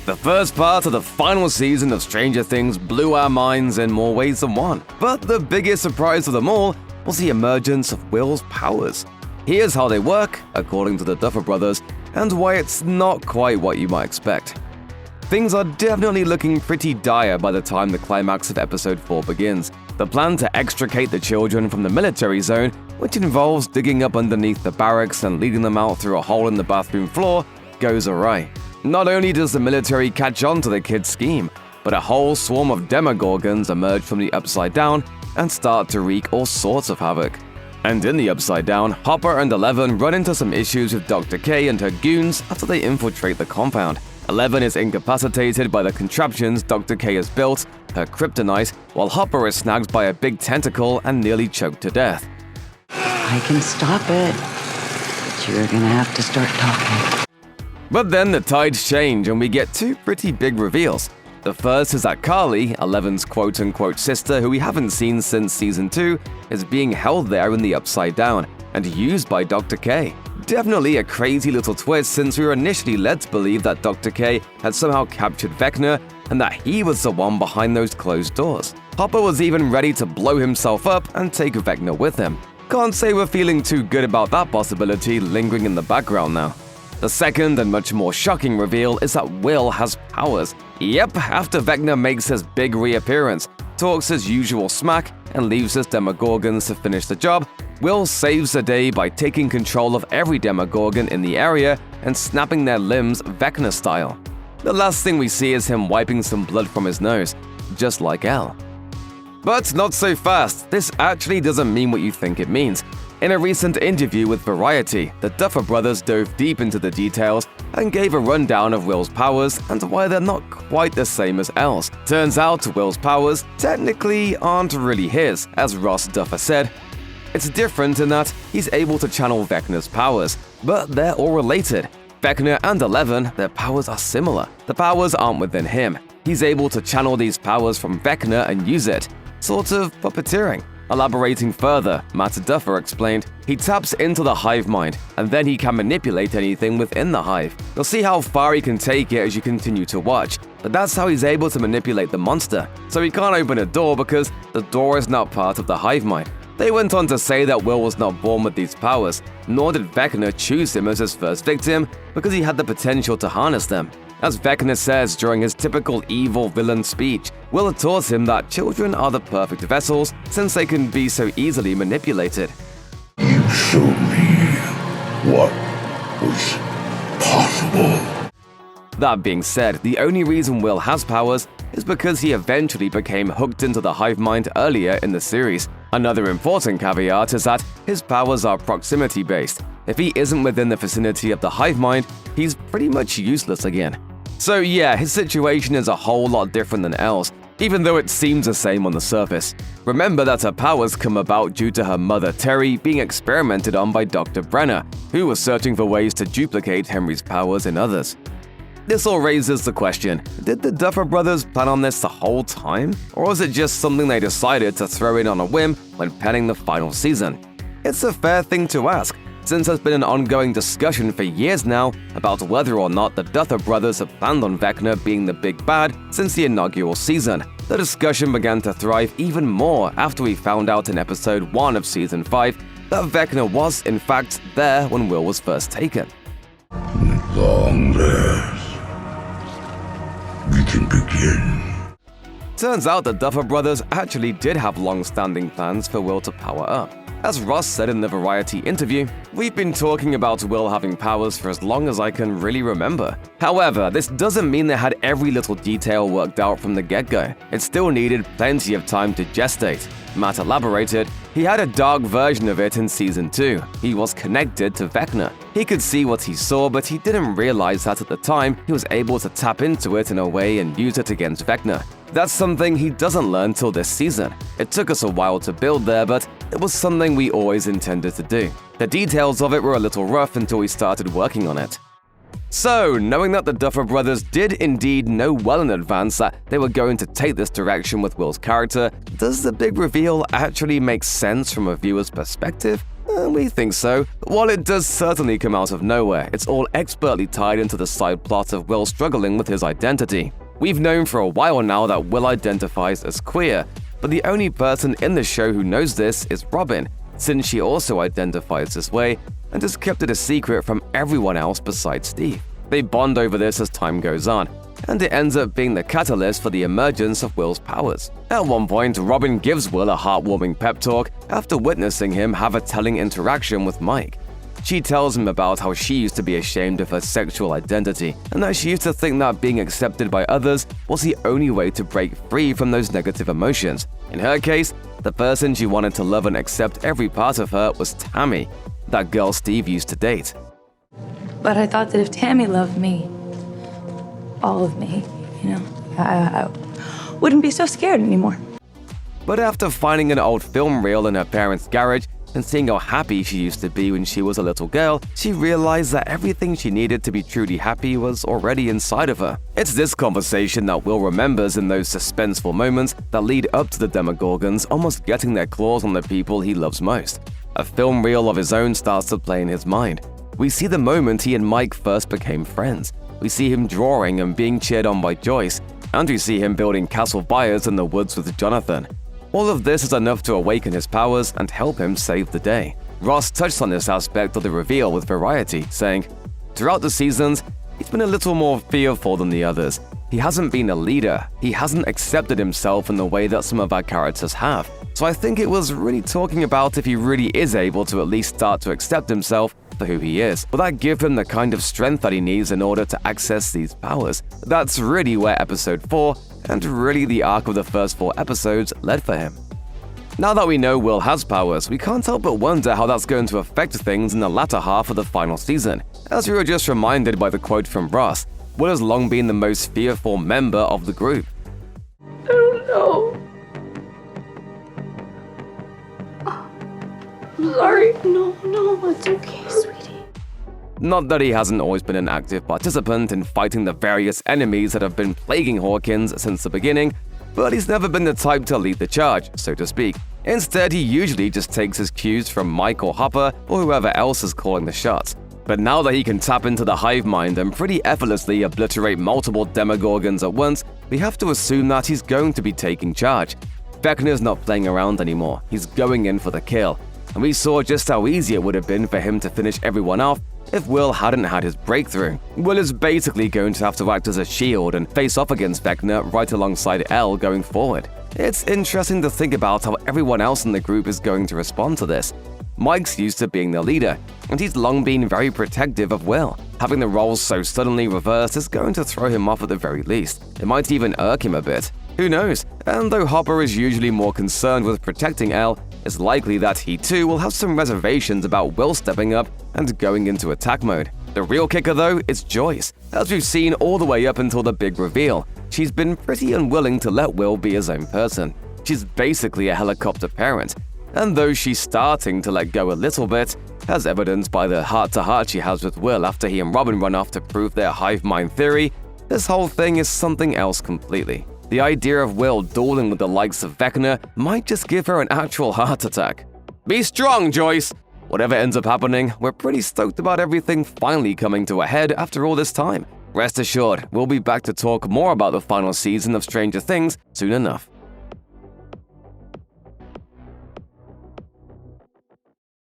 The first part of the final season of Stranger Things blew our minds in more ways than one, but the biggest surprise of them all was the emergence of Will's powers. Here's how they work, according to the Duffer Brothers, and why it's not quite what you might expect. Things are definitely looking pretty dire by the time the climax of episode 4 begins. The plan to extricate the children from the military zone, which involves digging up underneath the barracks and leading them out through a hole in the bathroom floor, goes awry. Not only does the military catch on to the kids' scheme, but a whole swarm of Demogorgons emerge from the Upside Down and start to wreak all sorts of havoc. And in the Upside Down, Hopper and Eleven run into some issues with Dr. K and her goons after they infiltrate the compound. Eleven is incapacitated by the contraptions Dr. K has built, her kryptonite, while Hopper is snagged by a big tentacle and nearly choked to death. I can stop it, but you're gonna have to start talking. But then the tides change and we get two pretty big reveals. The first is that Carly, Eleven's quote-unquote sister who we haven't seen since season 2, is being held there in the Upside Down and used by Dr. K. Definitely a crazy little twist since we were initially led to believe that Dr. K had somehow captured Vecna and that he was the one behind those closed doors. Hopper was even ready to blow himself up and take Vecna with him. Can't say we're feeling too good about that possibility lingering in the background now. The second and much more shocking reveal is that Will has powers. Yep, after Vecna makes his big reappearance, talks his usual smack, and leaves his Demogorgons to finish the job, Will saves the day by taking control of every Demogorgon in the area and snapping their limbs Vecna style. The last thing we see is him wiping some blood from his nose, just like Elle. But not so fast, this actually doesn't mean what you think it means. In a recent interview with Variety, the Duffer Brothers dove deep into the details and gave a rundown of Will's powers and why they're not quite the same as Elle's. Turns out Will's powers technically aren't really his, as Ross Duffer said. It's different in that he's able to channel Vecna's powers, but they're all related. Vecna and Eleven, their powers are similar. The powers aren't within him. He's able to channel these powers from Vecna and use it, sort of puppeteering. Elaborating further, Matt Duffer explained, he taps into the hive mind, and then he can manipulate anything within the hive. You'll see how far he can take it as you continue to watch, but that's how he's able to manipulate the monster. So he can't open a door because the door is not part of the hive mind. They went on to say that Will was not born with these powers, nor did Vecna choose him as his first victim because he had the potential to harness them. As Vecna says during his typical evil villain speech, Will taught him that children are the perfect vessels since they can be so easily manipulated. You showed me what was possible. That being said, the only reason Will has powers is because he eventually became hooked into the hive mind earlier in the series. Another important caveat is that his powers are proximity-based. If he isn't within the vicinity of the hive mind, he's pretty much useless again. So yeah, his situation is a whole lot different than Elle's, even though it seems the same on the surface. Remember that her powers come about due to her mother Terry being experimented on by Dr. Brenner, who was searching for ways to duplicate Henry's powers in others. This all raises the question, did the Duffer Brothers plan on this the whole time? Or was it just something they decided to throw in on a whim when penning the final season? It's a fair thing to ask, since there's been an ongoing discussion for years now about whether or not the Duffer Brothers have planned on Vecna being the big bad since the inaugural season. The discussion began to thrive even more after we found out in episode 1 of season 5 that Vecna was, in fact, there when Will was first taken. At long last, we can begin. Turns out the Duffer Brothers actually did have long-standing plans for Will to power up. As Ross said in the Variety interview, we've been talking about Will having powers for as long as I can really remember. However, this doesn't mean they had every little detail worked out from the get-go. It still needed plenty of time to gestate. Matt elaborated, he had a dark version of it in season 2. He was connected to Vecna. He could see what he saw, but he didn't realize that at the time he was able to tap into it in a way and use it against Vecna. That's something he doesn't learn till this season. It took us a while to build there, but it was something we always intended to do. The details of it were a little rough until we started working on it. So, knowing that the Duffer Brothers did indeed know well in advance that they were going to take this direction with Will's character, does the big reveal actually make sense from a viewer's perspective? We think so. While it does certainly come out of nowhere, it's all expertly tied into the side plot of Will struggling with his identity. We've known for a while now that Will identifies as queer, but the only person in the show who knows this is Robin, since she also identifies this way and has kept it a secret from everyone else besides Steve. They bond over this as time goes on, and it ends up being the catalyst for the emergence of Will's powers. At one point, Robin gives Will a heartwarming pep talk after witnessing him have a telling interaction with Mike. She tells him about how she used to be ashamed of her sexual identity, and that she used to think that being accepted by others was the only way to break free from those negative emotions. In her case, the person she wanted to love and accept every part of her was Tammy, that girl Steve used to date. But I thought that if Tammy loved me, all of me, I wouldn't be so scared anymore. But after finding an old film reel in her parents' garage and seeing how happy she used to be when she was a little girl, she realized that everything she needed to be truly happy was already inside of her. It's this conversation that Will remembers in those suspenseful moments that lead up to the Demogorgons almost getting their claws on the people he loves most. A film reel of his own starts to play in his mind. We see the moment he and Mike first became friends. We see him drawing and being cheered on by Joyce, and we see him building Castle Byers in the woods with Jonathan. All of this is enough to awaken his powers and help him save the day. Ross touched on this aspect of the reveal with Variety, saying, "Throughout the seasons, he's been a little more fearful than the others. He hasn't been a leader. He hasn't accepted himself in the way that some of our characters have. So I think it was really talking about if he really is able to at least start to accept himself for who he is. Will that give him the kind of strength that he needs in order to access these powers? That's really where episode 4, and really the arc of the first 4 episodes, led for him." Now that we know Will has powers, we can't help but wonder how that's going to affect things in the latter half of the final season. As we were just reminded by the quote from Ross, Will has long been the most fearful member of the group. I don't know. I'm sorry. No, it's okay, sweetie. Not that he hasn't always been an active participant in fighting the various enemies that have been plaguing Hawkins since the beginning, but he's never been the type to lead the charge, so to speak. Instead, he usually just takes his cues from Mike or Hopper or whoever else is calling the shots. But now that he can tap into the hive mind and pretty effortlessly obliterate multiple Demogorgons at once, we have to assume that he's going to be taking charge. Vecna's not playing around anymore, he's going in for the kill. And we saw just how easy it would have been for him to finish everyone off if Will hadn't had his breakthrough. Will is basically going to have to act as a shield and face off against Vecna right alongside Elle going forward. It's interesting to think about how everyone else in the group is going to respond to this. Mike's used to being the leader, and he's long been very protective of Will. Having the roles so suddenly reversed is going to throw him off at the very least. It might even irk him a bit. Who knows? And though Hopper is usually more concerned with protecting Elle, it's likely that he too will have some reservations about Will stepping up and going into attack mode. The real kicker though is Joyce. As we've seen all the way up until the big reveal, she's been pretty unwilling to let Will be his own person. She's basically a helicopter parent. And though she's starting to let go a little bit, as evidenced by the heart-to-heart she has with Will after he and Robin run off to prove their hive mind theory, this whole thing is something else completely. The idea of Will dueling with the likes of Vecna might just give her an actual heart attack. Be strong, Joyce! Whatever ends up happening, we're pretty stoked about everything finally coming to a head after all this time. Rest assured, we'll be back to talk more about the final season of Stranger Things soon enough.